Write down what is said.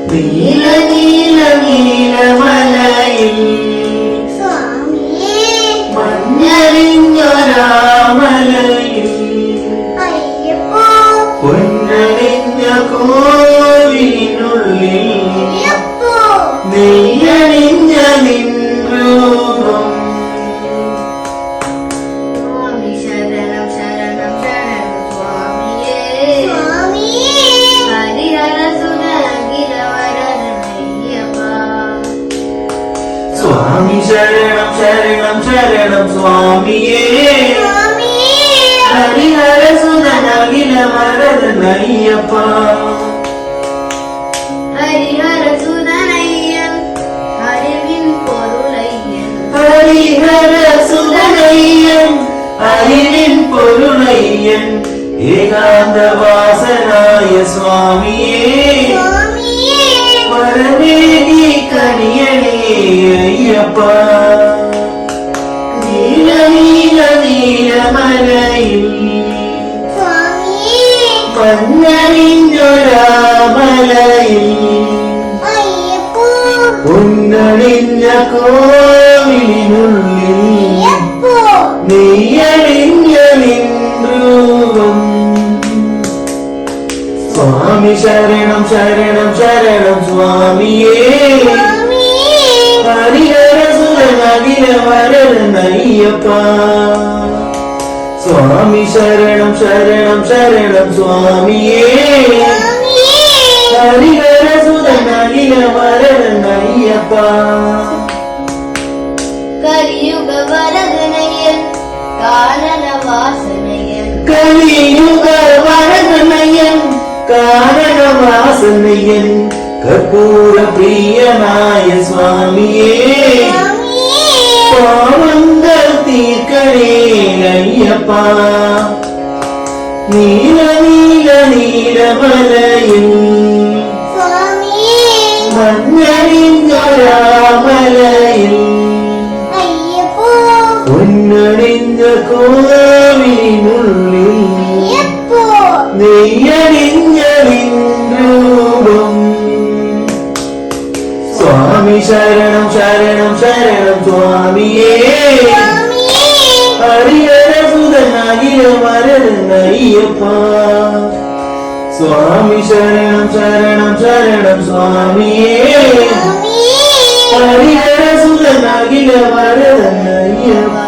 നീല നീല നീലമലയിൽ മഞ്ഞറിഞ്ഞൊരാമലയിൽ പൊന്നണിഞ്ഞ കോവിനുള്ളിൽ നെയ്യണിഞ്ഞ നിൻരൂപം ശരണം ശരണം ശരണം സ്വാമിയേ ഹരിഹര സ്വാമി ശരണം ശരണം ശരണം സ്വാമിയേ ഹരിഹര സുതനഖില വരദനയ്യപ്പ ഹരിഹര സുതനയ്യൻ അറിവിൻ പൊരുളയ്യൻ ഹരിഹര സുതനയ്യൻ അറിവിൻ പൊരുളയ്യൻ ഏകാന്തവാസനായ സ്വാമിയേ വരമേകി കനിയണേ അയ്യപ്പ നീല നീല നീലമലയിൽ മഞ്ഞണിഞ്ഞൊരാമലയിൽ പൊന്നണിഞ്ഞ കോവിലിനുള്ളിൽ നെയ്യണിഞ്ഞ നിൻരൂപം സ്വാമി ശരണം ശരണം ശരണം സ്വാമിയേ ഹരിഹര സുതനഖില വരദനയ്യപ്പ സ്വാമി ശരണം ശരണം ശരണം സ്വാമിയേ ഹരിഹര സുതനഖില വരദനയ്യപ്പ കലിയുഗ വരദനയ്യൻ കാനനവാസനയ്യൻ കലിയുഗ വരദനയ്യൻ കാനനവാസനയ്യൻ കർപ്പൂര പ്രിയനായ സ്വാമിയേ പാവങ്ങൾ തീർക്കണേ അയ്യപ്പ നീല നീല നീലമലയിൽ മഞ്ഞണിഞ്ഞൊരാമലയിൽ പൊന്നണിഞ്ഞ കോവിലിനുള്ളിൽ നെയ്യണിഞ്ഞ നിൻരൂപം സ്വാമി ശരണം ശരണം ശരണം സ്വാമിയേ ഹരിഹര സുതനഖില വരദനയ്യപ്പ സ്വാമി ശരണം ശരണം ശരണം സ്വാമിയേ ഹരിഹര സുതനഖില വരദനയ്യപ്പ